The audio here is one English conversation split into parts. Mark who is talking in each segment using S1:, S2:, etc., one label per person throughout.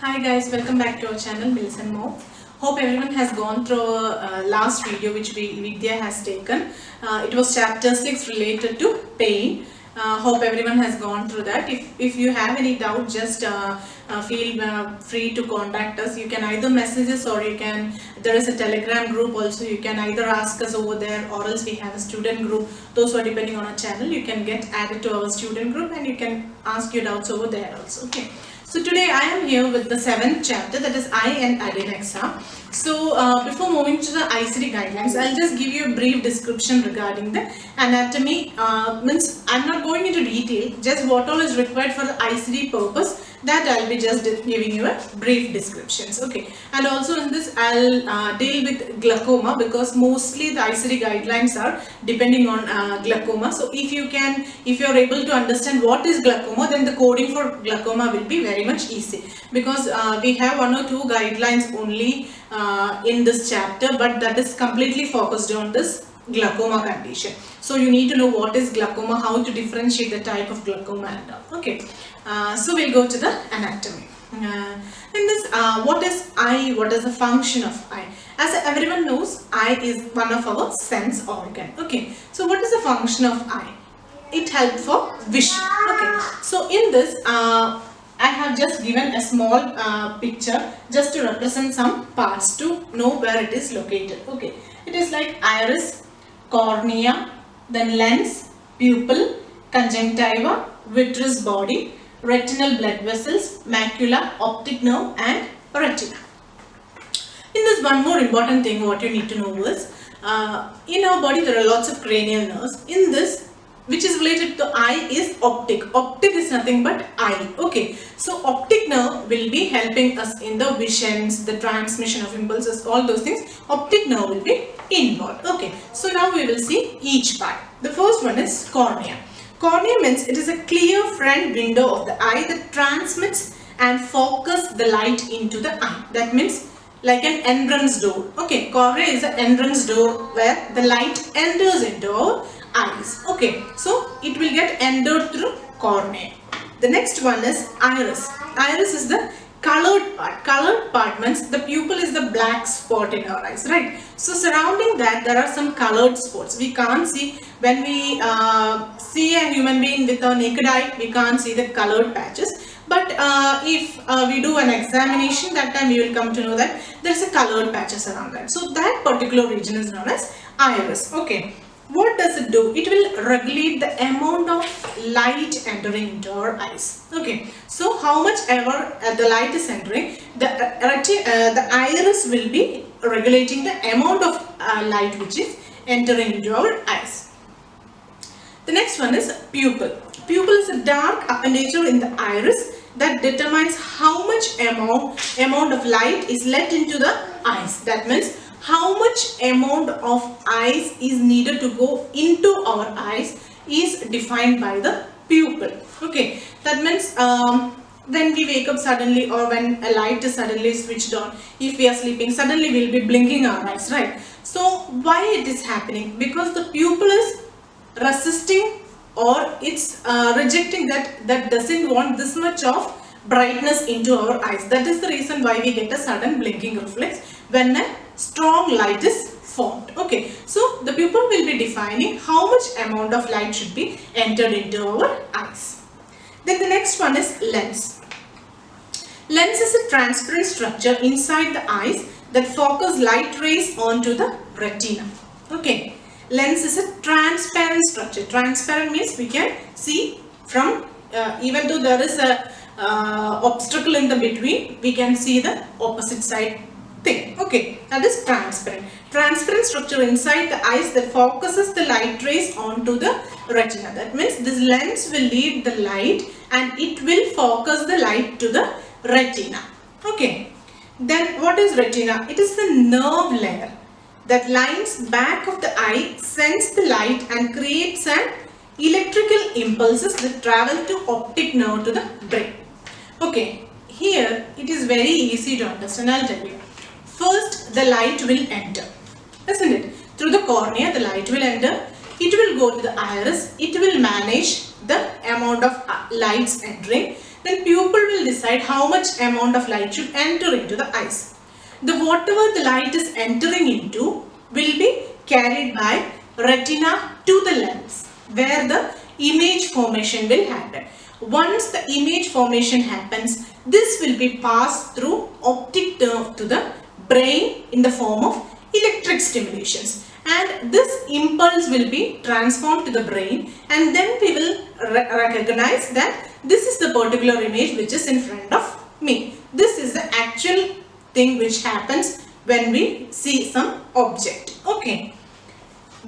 S1: Hi guys, welcome back to our channel Mills and More. Hope everyone has gone through our last video which Vidya has taken. It was chapter 6 related to pain. Hope everyone has gone through that. If you have any doubt, just feel free to contact us. You can either message us or there is a telegram group also. You can either ask us over there or else we have a student group. Those who are depending on our channel, you can get added to our student group and you can ask your doubts over there also. Okay. So today I am here with the 7th chapter, that is eye and adnexa. So before moving to the ICD guidelines, I'll just give you a brief description regarding the anatomy. Means I'm not going into detail, just what all is required for the ICD purpose, that I'll be just giving you a brief descriptions. Okay, and also in this I'll deal with glaucoma because mostly the ICD guidelines are depending on glaucoma. So if you're able to understand what is glaucoma, then the coding for glaucoma will be very much easy because we have 1 or 2 guidelines only in this chapter, but that is completely focused on this glaucoma condition. So you need to know what is glaucoma, how to differentiate the type of glaucoma and all. Okay, so we'll go to the anatomy. In this, what is eye? What is the function of eye? As everyone knows, eye is one of our sense organ. Okay, so what is the function of eye? It helps for vision. Okay, so in this, I have just given a small picture just to represent some parts to know where it is located. Okay, it is like iris, cornea, then lens, pupil, conjunctiva, vitreous body, retinal blood vessels, macula, optic nerve and retina. In this, one more important thing what you need to know is, in our body there are lots of cranial nerves. In this, which is related to eye is optic. Optic is nothing but eye. Okay, so optic nerve will be helping us in the visions, the transmission of impulses, all those things. Optic nerve will be involved. Okay, so now we will see each part. The first one is cornea. Cornea means it is a clear front window of the eye that transmits and focus the light into the eye. That means like an entrance door. Okay, cornea is an entrance door where the light enters into our eyes. Okay, so it will get entered through cornea. The next one is iris. Iris is the colored part. Colored part means the pupil is the black spot in our eyes, right? So surrounding that there are some colored spots. We can't see when we see a human being with our naked eye, we can't see the colored patches. But if we do an examination, that time we will come to know that there is a colored patches around that. So that particular region is known as iris. Okay. What does it do? It will regulate the amount of light entering into our eyes. Okay, so how much ever the light is entering, the iris will be regulating the amount of light which is entering into our eyes. The next one is pupil. Pupil is a dark appendature in the iris that determines how much amount of light is let into the eyes. That means how much amount of eyes is needed to go into our eyes is defined by the pupil. Okay, that means when we wake up suddenly or when a light is suddenly switched on, if we are sleeping, suddenly we will be blinking our eyes, right? So why it is happening? Because the pupil is resisting or it's rejecting that doesn't want this much of brightness into our eyes. That is the reason why we get a sudden blinking reflex when a strong light is formed. Okay, so the pupil will be defining how much amount of light should be entered into our eyes. Then the next one is lens. Lens is a transparent structure inside the eyes that focus light rays onto the retina. Okay, lens is a transparent structure. Transparent means we can see from even though there is a obstacle in the between, we can see the opposite side thing. Okay, that is transparent. Transparent structure inside the eyes that focuses the light rays onto the retina. That means this lens will lead the light and it will focus the light to the retina. Okay, then what is retina? It is the nerve layer that lines back of the eye, sends the light and creates an electrical impulses that travel to optic nerve to the brain. Okay, here it is very easy to understand. I'll tell you. First, the light will enter, isn't it? Through the cornea, the light will enter. It will go to the iris. It will manage the amount of lights entering. then pupil will decide how much amount of light should enter into the eyes. Whatever the light is entering into will be carried by retina to the lens, where the image formation will happen. Once the image formation happens, this will be passed through optic nerve to the brain in the form of electric stimulations, and this impulse will be transformed to the brain, and then we will recognize that this is the particular image which is in front of me. This is the actual thing which happens when we see some object. Okay,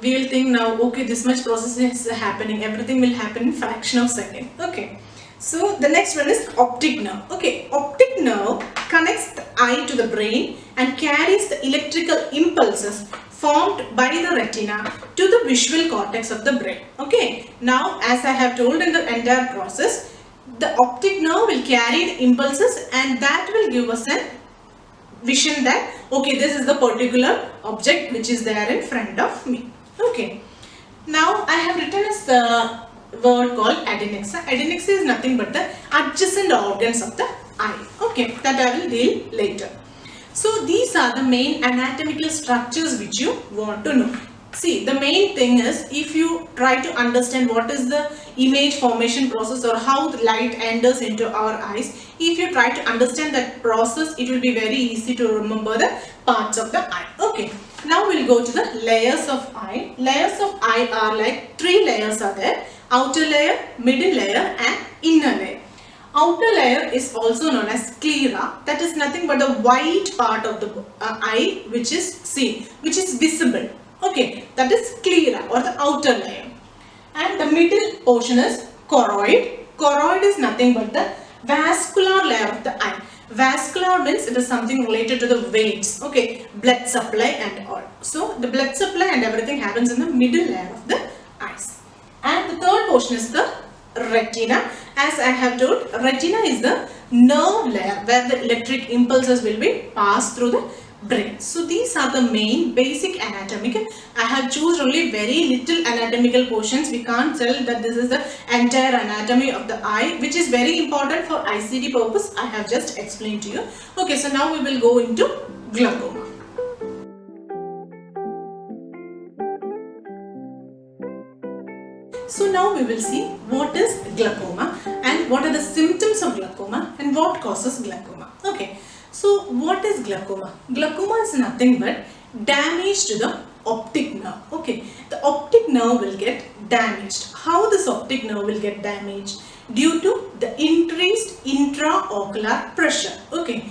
S1: we will think now, okay, this much process is happening, everything will happen in fraction of second. Okay, so the next one is optic nerve. Okay, optic nerve connects the eye to the brain and carries the electrical impulses formed by the retina to the visual cortex of the brain. Okay, now as I have told in the entire process, the optic nerve will carry the impulses, and that will give us a vision that, okay, this is the particular object which is there in front of me. Okay, now I have written a word called adnexa. Adnexa is nothing but the adjacent organs of the eye. Okay, that I will deal later. So these are the main anatomical structures which you want to know. See, the main thing is, if you try to understand what is the image formation process or how the light enters into our eyes, if you try to understand that process, it will be very easy to remember the parts of the eye. Okay, now we'll go to the layers of eye. Layers of eye are like 3 layers are there: outer layer, middle layer and inner layer. Outer layer is also known as sclera. That is nothing but the white part of the eye which is seen, which is visible. Okay, that is sclera or the outer layer. And the middle portion is choroid. Choroid is nothing but the vascular layer of the eye. Vascular means it is something related to the veins. Okay, blood supply and all. So the blood supply and everything happens in the middle layer of the eyes. And the third portion is the retina. As I have told, retina is the nerve layer where the electric impulses will be passed through the brain. So these are the main basic anatomical. I have chosen only very little anatomical portions. We can't tell that this is the entire anatomy of the eye, which is very important for ICT purpose. I have just explained to you. Okay, so now we will go into glaucoma. So now we will see what is glaucoma and what are the symptoms of glaucoma and what causes glaucoma. Okay, so what is glaucoma? Glaucoma is nothing but damage to the optic nerve. Okay, the optic nerve will get damaged. How this optic nerve will get damaged? Due to the increased intraocular pressure. Okay,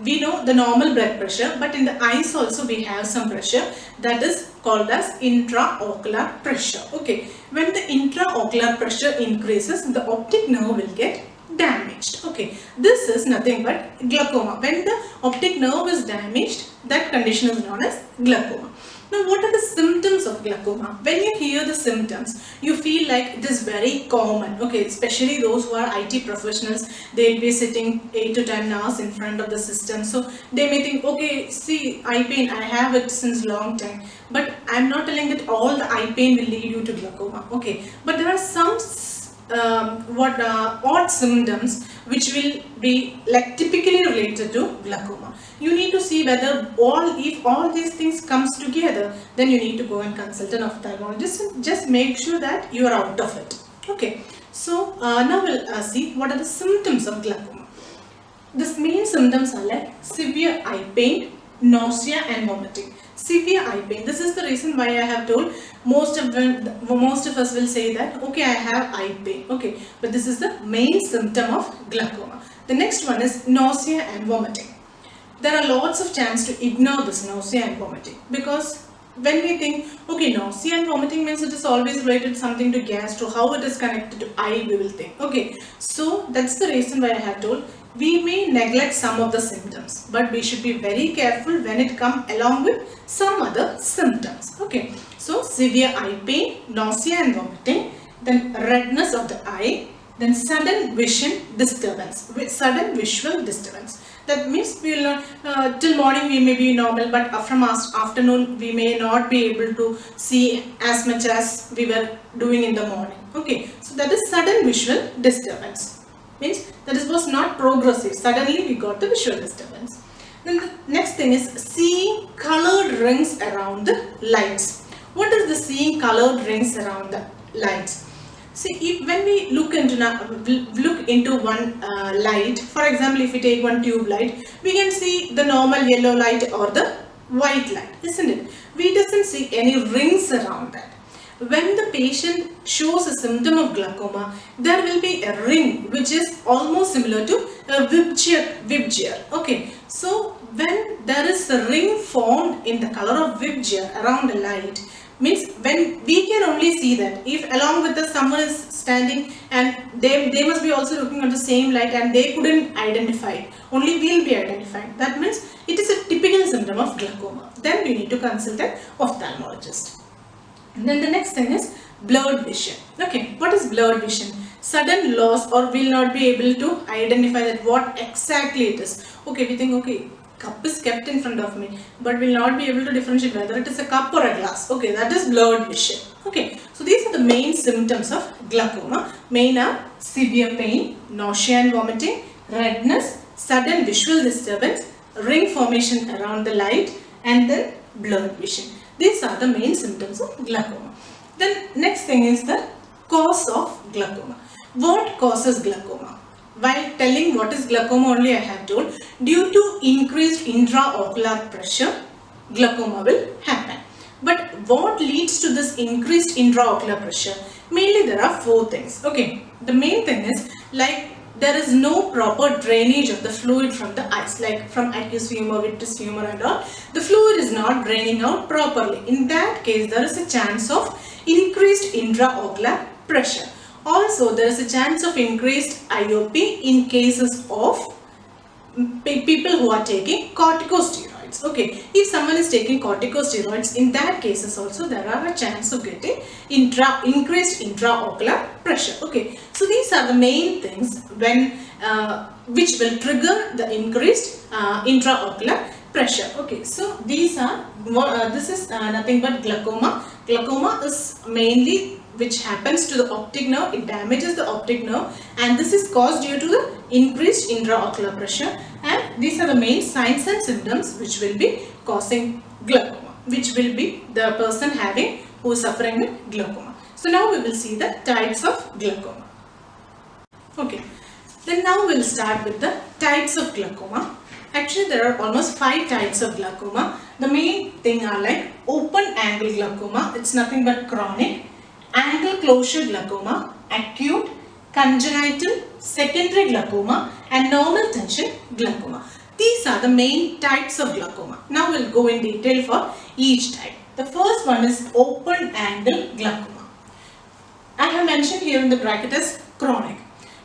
S1: we know the normal blood pressure, but in the eyes also we have some pressure that is called as intraocular pressure. Okay, when the intraocular pressure increases, the optic nerve will get damaged. Okay, this is nothing but glaucoma. When the optic nerve is damaged, that condition is known as glaucoma. Now, what are the symptoms of glaucoma? When you hear the symptoms, you feel like it is very common. Okay, especially those who are IT professionals, they'll be sitting 8 to 10 hours in front of the system. So they may think, okay, see, eye pain, I have it since long time. But I'm not telling that all the eye pain will lead you to glaucoma. Okay, but there are some odd symptoms which will be like typically related to glaucoma. You need to see whether if all these things comes together, then you need to go and consult an ophthalmologist and just make sure that you are out of it. Okay, so now we'll see what are the symptoms of glaucoma. The main symptoms are like severe eye pain, nausea and vomiting. Severe eye pain. This is the reason why I have told most of us will say that, okay, I have eye pain. Okay, but this is the main symptom of glaucoma. The next one is nausea and vomiting. There are lots of chance to ignore this nausea and vomiting, because when we think, okay, nausea and vomiting means it is always related something to gas, to how it is connected to eye, we will think. Okay, so that's the reason why I have told we may neglect some of the symptoms, but we should be very careful when it comes along with some other symptoms. Okay, so severe eye pain, nausea and vomiting, then redness of the eye, then sudden vision disturbance, sudden visual disturbance. That means we will not, till morning we may be normal, but from afternoon we may not be able to see as much as we were doing in the morning. Okay, so that is sudden visual disturbance. Means that it was not progressive. Suddenly we got the visual disturbance. Then the next thing is seeing colored rings around the lights. What is the seeing colored rings around the lights? See, when we look into one light, for example, if we take one tube light, we can see the normal yellow light or the white light, isn't it? We doesn't see any rings around that. When the patient shows a symptom of glaucoma, there will be a ring which is almost similar to a Vibgyor. Okay, so when there is a ring formed in the color of Vibgyor around the light, means when we can only see that if along with us someone is standing and they must be also looking at the same light and they couldn't identify it, only we'll be identifying. That means it is a typical symptom of glaucoma. Then we need to consult an ophthalmologist. And then the next thing is blurred vision. Okay, what is blurred vision? Sudden loss or will not be able to identify that what exactly it is. Okay, we think, okay, cup is kept in front of me, but will not be able to differentiate whether it is a cup or a glass. Okay, that is blurred vision. Okay, so these are the main symptoms of glaucoma. Main are severe pain, nausea and vomiting, redness, sudden visual disturbance, ring formation around the light, and then blurred vision. These are the main symptoms of glaucoma. Then next thing is the cause of glaucoma. What causes glaucoma? While telling what is glaucoma only I have told, due to increased intraocular pressure, glaucoma will happen. But what leads to this increased intraocular pressure? Mainly there are 4 things. Okay, the main thing is like there is no proper drainage of the fluid from the eyes, like from aqueous humor, vitreous humor and all. The fluid is not draining out properly. In that case, there is a chance of increased intraocular pressure. Also, there is a chance of increased IOP in cases of people who are taking corticosteroids. Okay, if someone is taking corticosteroids, in that cases also there are a chance of getting increased intraocular pressure. Okay, so these are the main things when which will trigger the increased intraocular pressure. Okay, so these are this is nothing but glaucoma. Glaucoma is mainly which happens to the optic nerve. It damages the optic nerve, and this is caused due to the increased intraocular pressure. And these are the main signs and symptoms which will be causing glaucoma, which will be the person who is suffering with glaucoma. So now we will see the types of glaucoma. Okay, then now we'll start with the types of glaucoma. Actually, there are almost 5 types of glaucoma. The main thing are like open angle glaucoma. It's nothing but chronic. Angle closure glaucoma, acute, congenital, secondary glaucoma, and normal tension glaucoma. These are the main types of glaucoma. Now we'll go in detail for each type. The first one is open angle glaucoma. I have mentioned here in the bracket as chronic.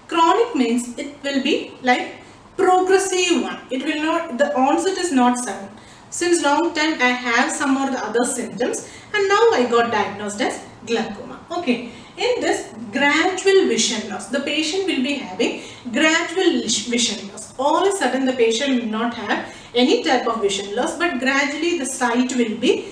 S1: Chronic means it will be like progressive one. It will not, the onset is not sudden. Since long time I have some or the other symptoms, and now I got diagnosed as glaucoma. Okay, in this gradual vision loss, the patient will be having gradual vision loss. All of a sudden the patient will not have any type of vision loss, but gradually the sight will be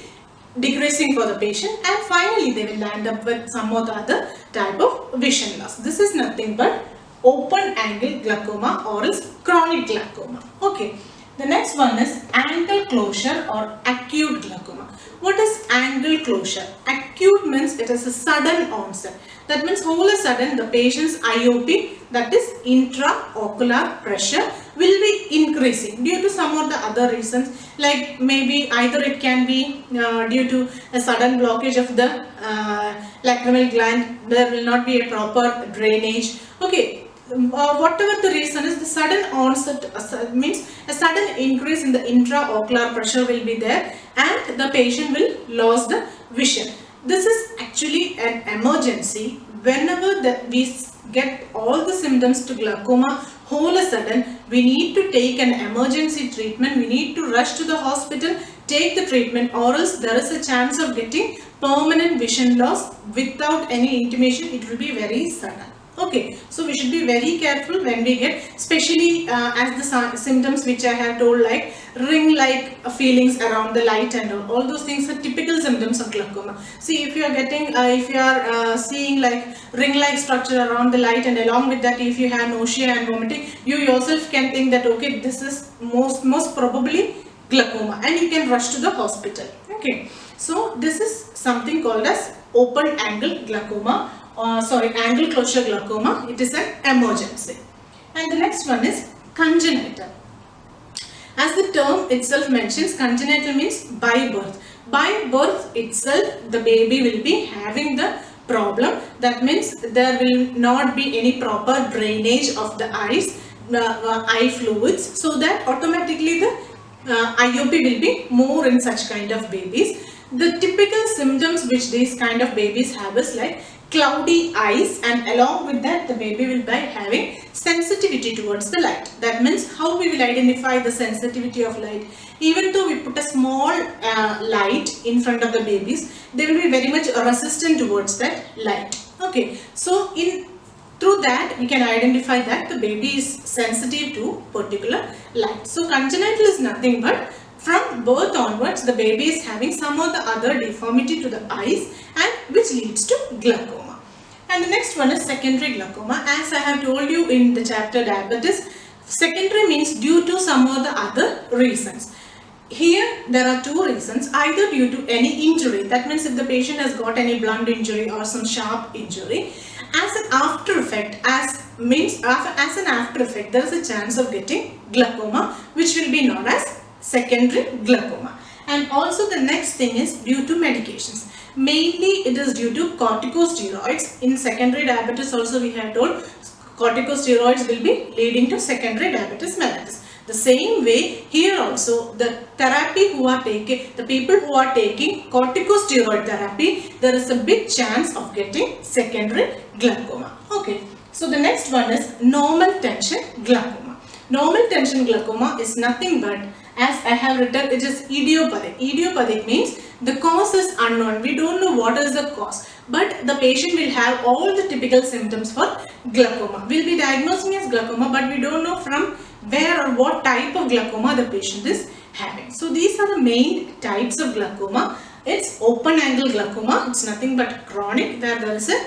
S1: decreasing for the patient, and finally they will land up with some or the other type of vision loss. This is nothing but open angle glaucoma or is chronic glaucoma. Okay, the next one is angle closure or acute glaucoma. What is angle closure? Acute means it is a sudden onset. That means all of a sudden the patient's IOP, that is intraocular pressure, will be increasing due to some or the other reasons, like maybe either it can be due to a sudden blockage of the lacrimal gland, there will not be a proper drainage. Okay, whatever the reason is, the sudden onset means a sudden increase in the intraocular pressure will be there, and the patient will lose the vision. This is actually an emergency. Whenever we get all the symptoms to glaucoma, all of a sudden we need to take an emergency treatment. We need to rush to the hospital, take the treatment, or else there is a chance of getting permanent vision loss without any intimation. It will be very sudden. Okay, so we should be very careful when we get, especially as the symptoms which I have told, like ring-like feelings around the light and all those things are typical symptoms of glaucoma. See, if you are getting, if you are seeing like ring-like structure around the light, and along with that, if you have nausea and vomiting, you yourself can think that okay, this is most probably glaucoma, and you can rush to the hospital. Okay, so this is something called as open angle glaucoma. Angle closure glaucoma. It is an emergency. And the next one is congenital. As the term itself mentions, congenital means by birth. By birth itself, the baby will be having the problem. That means there will not be any proper drainage of the eyes, eye fluids, so that automatically the IOP will be more in such kind of babies. The typical symptoms which these kind of babies have is like cloudy eyes, and along with that the baby will be having sensitivity towards the light. That means how we will identify the sensitivity of light. Even though we put a small light in front of the babies, they will be very much resistant towards that light. Okay, so through that we can identify that the baby is sensitive to particular light. So congenital is nothing but from birth onwards the baby is having some or the other deformity to the eyes, and which leads to glaucoma. And the next one is secondary glaucoma. As I have told you in the chapter diabetes, secondary means due to some or the other reasons. Here there are two reasons, either due to any injury, that means if the patient has got any blunt injury or some sharp injury, as an after effect, as an after effect, there is a chance of getting glaucoma, which will be known as secondary glaucoma. And also the next thing is due to medications. Mainly it is due to corticosteroids. In secondary diabetes also we have told corticosteroids will be leading to secondary diabetes mellitus. The same way here also, the people who are taking corticosteroid therapy, there is a big chance of getting secondary glaucoma. Okay, so the next one is normal tension glaucoma. Normal tension glaucoma is nothing but, as I have written, it is idiopathic. Idiopathic means the cause is unknown. We don't know what is the cause, but the patient will have all the typical symptoms for glaucoma. We will be diagnosing as glaucoma, but we don't know from where or what type of glaucoma the patient is having. So these are the main types of glaucoma. It's open angle glaucoma. It's nothing but chronic, where there is a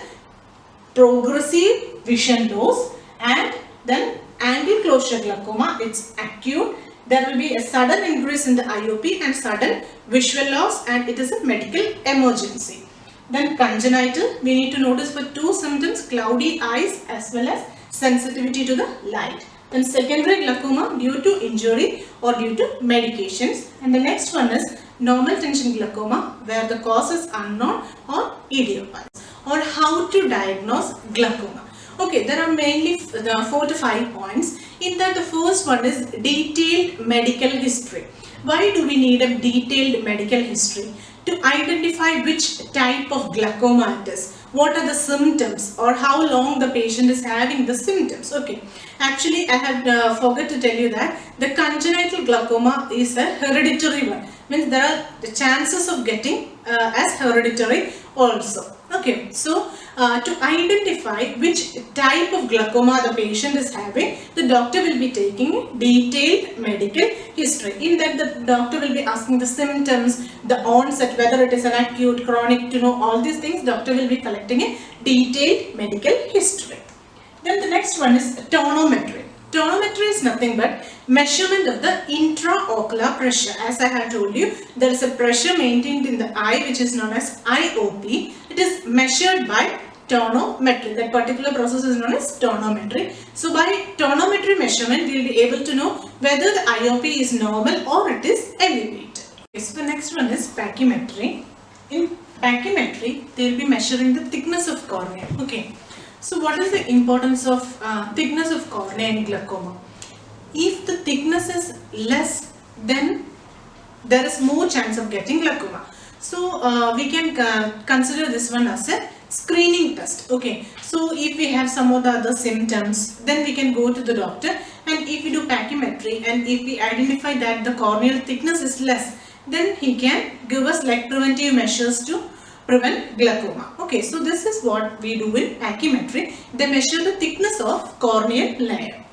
S1: progressive vision loss, and then angle closure glaucoma, it's acute. There will be a sudden increase in the IOP and sudden visual loss, and it is a medical emergency. Then congenital, we need to notice for two symptoms, cloudy eyes as well as sensitivity to the light. Then secondary glaucoma due to injury or due to medications. And the next one is normal tension glaucoma, where the cause is unknown or idiopathic. Or how to diagnose glaucoma. Okay, there are mainly 4 to 5 points. In that, the first one is detailed medical history. Why do we need a detailed medical history? To identify which type of glaucoma it is, what are the symptoms, or how long the patient is having the symptoms. Okay, actually I have forgot to tell you that the congenital glaucoma is a hereditary one. Means there are the chances of getting as hereditary also. Okay, so to identify which type of glaucoma the patient is having, the doctor will be taking a detailed medical history. In that, the doctor will be asking the symptoms, the onset, whether it is an acute, chronic, to know all these things, doctor will be collecting a detailed medical history. Then the next one is tonometry. Tonometry is nothing but measurement of the intraocular pressure. As I have told you, there is a pressure maintained in the eye which is known as IOP. It is measured by tonometry. That particular process is known as tonometry. So by tonometry measurement, we will be able to know whether the IOP is normal or it is elevated. Okay, so the next one is pachymetry. In pachymetry, they will be measuring the thickness of cornea. Okay. So what is the importance of thickness of cornea in glaucoma? If the thickness is less, then there is more chance of getting glaucoma. So we can consider this one as a screening test. Okay, so if we have some of the other symptoms, then we can go to the doctor, and if we do pachymetry and if we identify that the corneal thickness is less, then he can give us like preventive measures to prevent glaucoma. Okay, so this is what we do in pachymetry. They measure the thickness of corneal layer.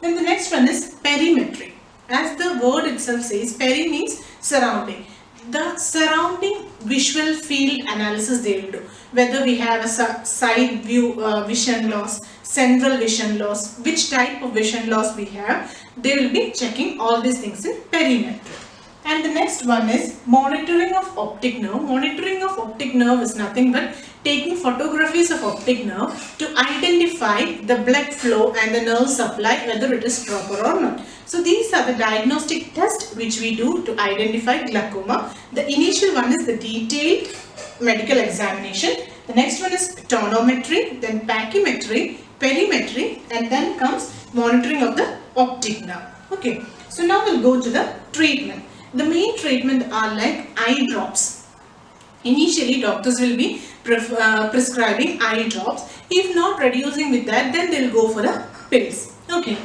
S1: Then the next one is perimetry. As the word itself says, peri means surrounding. The surrounding visual field analysis they will do. Whether we have a side view vision loss, central vision loss, which type of vision loss we have, they will be checking all these things in perimetry. And the next one is monitoring of optic nerve. Monitoring of optic nerve is nothing but taking photographies of optic nerve to identify the blood flow and the nerve supply, whether it is proper or not. So these are the diagnostic tests which we do to identify glaucoma. The initial one is the detailed medical examination. The next one is tonometry, then pachymetry, perimetry, and then comes monitoring of the optic nerve. Okay, so now we'll go to the treatment. The main treatment are like eye drops. Initially, doctors will be prescribing eye drops. If not reducing with that, then they'll go for the pills. Okay.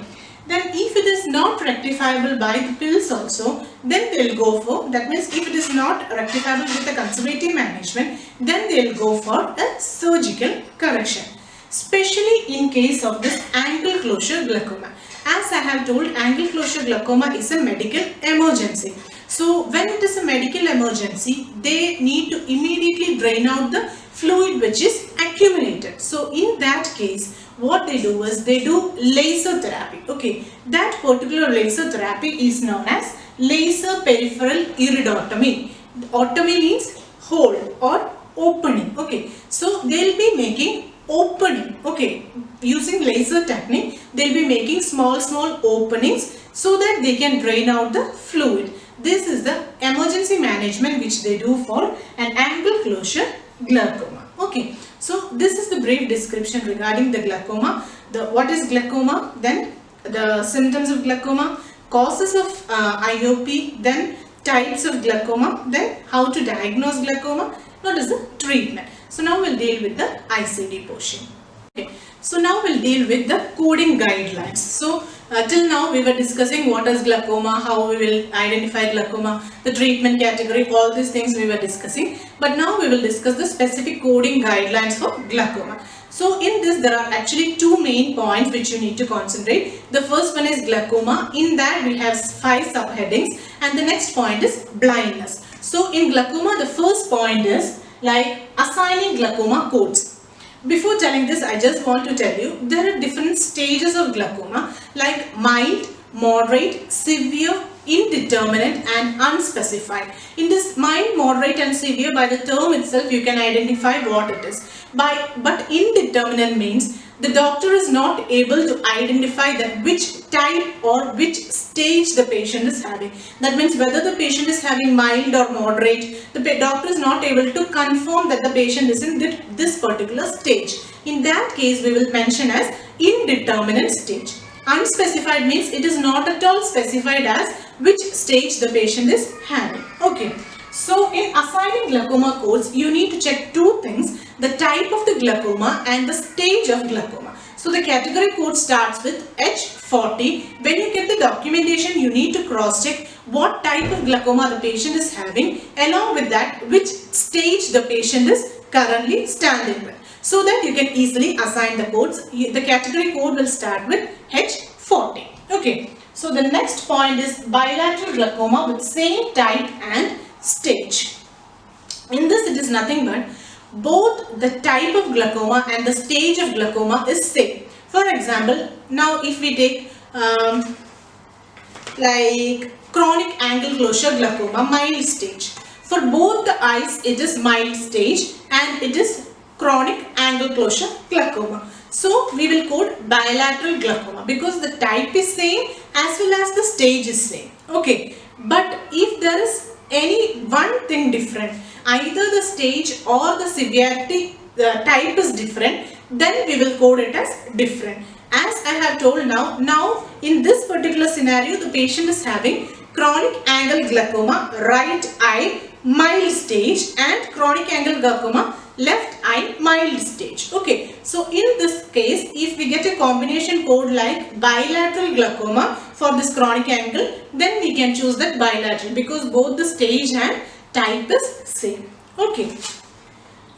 S1: Then if it is not rectifiable by the pills also, then they'll go for, that means if it is not rectifiable with the conservative management, then they'll go for a surgical correction. Especially in case of this angle closure glaucoma. As I have told, angle closure glaucoma is a medical emergency. So when it is a medical emergency, they need to immediately drain out the fluid which is accumulated. So in that case, what they do is they do laser therapy. Okay, that particular laser therapy is known as laser peripheral iridotomy. Otomy means hole or opening. Okay, so they'll be making opening. Okay, using laser technique, they'll be making small openings so that they can drain out the fluid. This is the emergency management which they do for an angle closure glaucoma. Okay, so this is the brief description regarding the glaucoma. What is glaucoma, then the symptoms of glaucoma, causes of IOP, then types of glaucoma, then how to diagnose glaucoma, what is the treatment. So now we'll deal with the ICD portion. Okay. So now we'll deal with the coding guidelines. So till now we were discussing what is glaucoma, how we will identify glaucoma, the treatment category, all these things we were discussing. But now we will discuss the specific coding guidelines for glaucoma. So in this there are actually two main points which you need to concentrate. The first one is glaucoma. In that we have 5 subheadings, and the next point is blindness. So in glaucoma the first point is like assigning glaucoma codes. Before telling this, I just want to tell you there are different stages of glaucoma like mild, moderate, severe, indeterminate and unspecified. In this mild, moderate and severe, by the term itself you can identify what it is. But indeterminate means the doctor is not able to identify that which type or which stage the patient is having. That means whether the patient is having mild or moderate, the doctor is not able to confirm that the patient is in this particular stage. In that case, we will mention as indeterminate stage. Unspecified means it is not at all specified as which stage the patient is having. Okay. So in assigning glaucoma codes, you need to check two things: the type of the glaucoma and the stage of glaucoma. So the category code starts with H40. When you get the documentation, you need to cross check what type of glaucoma the patient is having, along with that which stage the patient is currently standing with, so that you can easily assign the codes. The category code will start with H40. Okay. So the next point is bilateral glaucoma with same type and stage. In this it is nothing but both the type of glaucoma and the stage of glaucoma is same. For example, now if we take like chronic angle closure glaucoma, mild stage. For both the eyes it is mild stage and it is chronic angle closure glaucoma. So we will code bilateral glaucoma because the type is same as well as the stage is same. Okay, but if there is any one thing different, either the stage or the severity type is different, then we will code it as different. As I have told now in this particular scenario, the patient is having chronic angle glaucoma, right eye, mild stage, and chronic angle glaucoma, left eye, mild stage. Okay, so in this case, if we get a combination code like bilateral glaucoma for this chronic angle, then we can choose that bilateral because both the stage and type is same. Okay,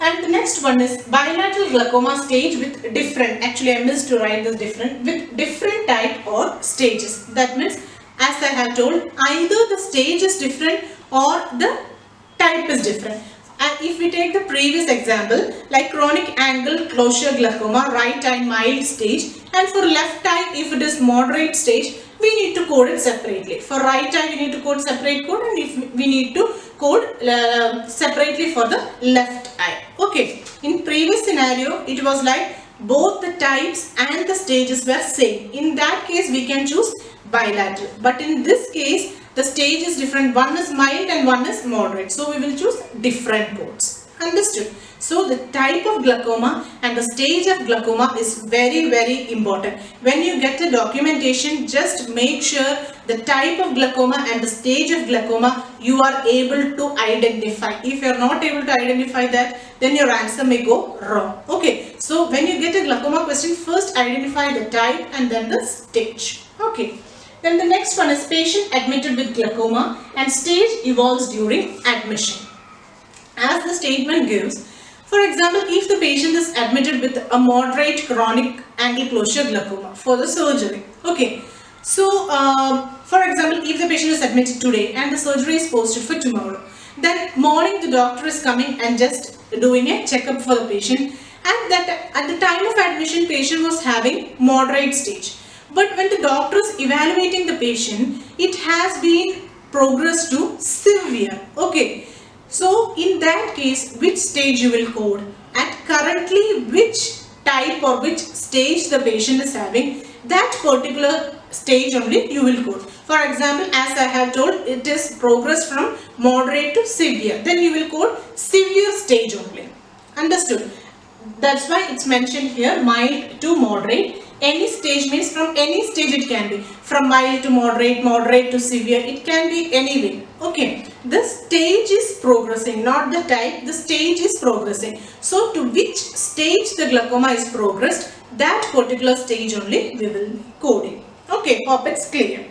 S1: And the next one is bilateral glaucoma stage with different, actually I missed to write this different, with different type or stages. That means, as I have told, either the stage is different or the type is different. And if we take the previous example, like chronic angle closure glaucoma, right eye mild stage, and for left eye, if it is moderate stage, we need to code it separately. For right eye, we need to code separate code, and if we need to code separately for the left eye. Okay, in previous scenario, it was like both the types and the stages were same. In that case, we can choose bilateral. But in this case, the stage is different. One is mild and one is moderate. So we will choose different codes. Understood? So the type of glaucoma and the stage of glaucoma is very, very important. When you get a documentation, just make sure the type of glaucoma and the stage of glaucoma you are able to identify. If you are not able to identify that, then your answer may go wrong. Okay. So when you get a glaucoma question, first identify the type and then the stage. Okay. Then the next one is patient admitted with glaucoma and stage evolves during admission. As the statement gives, for example, if the patient is admitted with a moderate chronic angle closure glaucoma for the surgery. Okay. So, for example, if the patient is admitted today and the surgery is posted for tomorrow, then morning the doctor is coming and just doing a checkup for the patient, and that at the time of admission, patient was having moderate stage. But when the doctor is evaluating the patient, it has been progressed to severe. Okay. So in that case, which stage you will code, and currently which type or which stage the patient is having, that particular stage only you will code. For example, as I have told, it is progressed from moderate to severe. Then you will code severe stage only. Understood? That's why it's mentioned here mild to moderate. Any stage means from any stage it can be. From mild to moderate, moderate to severe, it can be any way. Okay. The stage is progressing, not the type. The stage is progressing. So to which stage the glaucoma is progressed, that particular stage only we will be coding. Okay. Hope it's clear.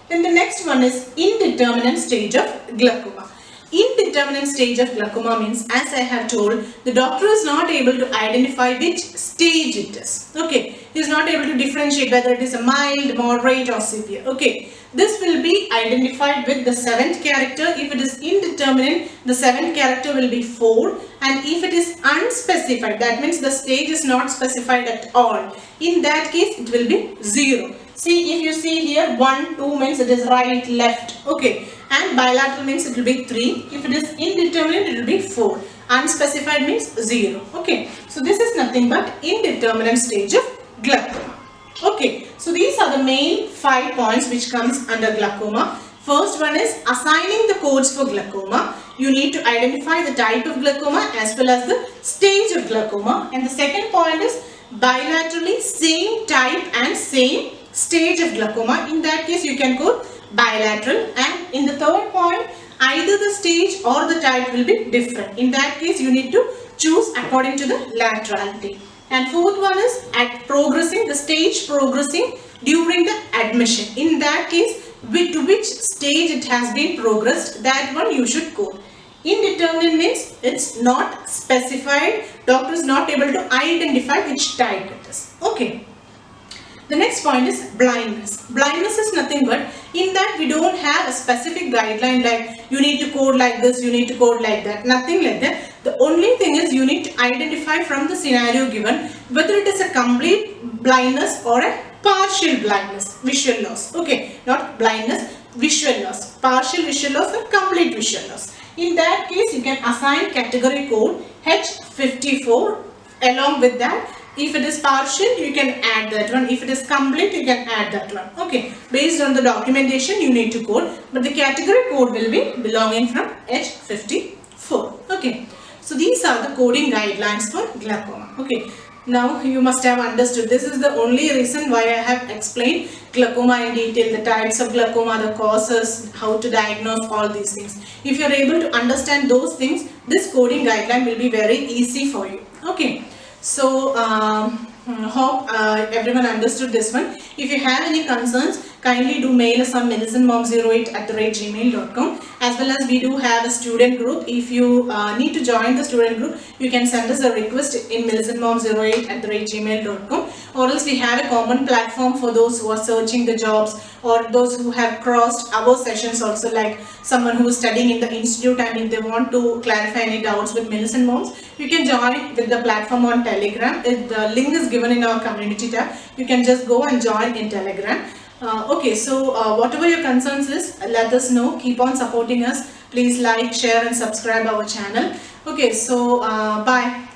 S1: Then the next one is indeterminate stage of glaucoma. Indeterminate stage of glaucoma means, as I have told, the doctor is not able to identify which stage it is. Okay, he is not able to differentiate whether it is a mild, moderate or severe. Okay, this will be identified with the seventh character. If it is indeterminate, the seventh character will be 4, and if it is unspecified, that means the stage is not specified at all. In that case, it will be 0. See, if you see here 1, 2 means it is right, left. Okay. And bilateral means it will be 3. If it is indeterminate, it will be 4. Unspecified means 0. Okay. So this is nothing but indeterminate stage of glaucoma. Okay. So these are the main 5 points which comes under glaucoma. First one is assigning the codes for glaucoma. You need to identify the type of glaucoma as well as the stage of glaucoma. And the second point is bilaterally same type and same stage of glaucoma. In that case, you can code bilateral, and in the third point, either the stage or the type will be different. In that case, you need to choose according to the laterality. And fourth one is at progressing, the stage progressing during the admission. In that case, to which stage it has been progressed, that one you should code. Indeterminate means it's not specified, doctor is not able to identify which type it is. Okay. The next point is blindness. Blindness is nothing but, in that we don't have a specific guideline like you need to code like this, you need to code like that. Nothing like that. The only thing is you need to identify from the scenario given whether it is a complete blindness or a partial blindness, visual loss. Okay, not blindness, visual loss. Partial visual loss and complete visual loss. In that case, you can assign category code H54 along with that. If it is partial, you can add that one. If it is complete, you can add that one. Okay. Based on the documentation, you need to code. But the category code will be belonging from H54. Okay. So these are the coding guidelines for glaucoma. Okay. Now you must have understood. This is the only reason why I have explained glaucoma in detail. The types of glaucoma, the causes, how to diagnose, all these things. If you are able to understand those things, this coding guideline will be very easy for you. Okay. So, hope everyone understood this one. If you have any concerns, kindly do mail us on millicentmom08@gmail.com. As well as we do have a student group. If you need to join the student group, you can send us a request in millicentmom08@gmail.com. Or else we have a common platform for those who are searching the jobs, or those who have crossed our sessions also, like someone who is studying in the institute, and if they want to clarify any doubts with Millicent Moms, you can join with the platform on Telegram. The link is given in our community tab. You can just go and join in Telegram. Okay, so whatever your concerns is, let us know. Keep on supporting us. Please like, share and subscribe our channel. Okay, so bye.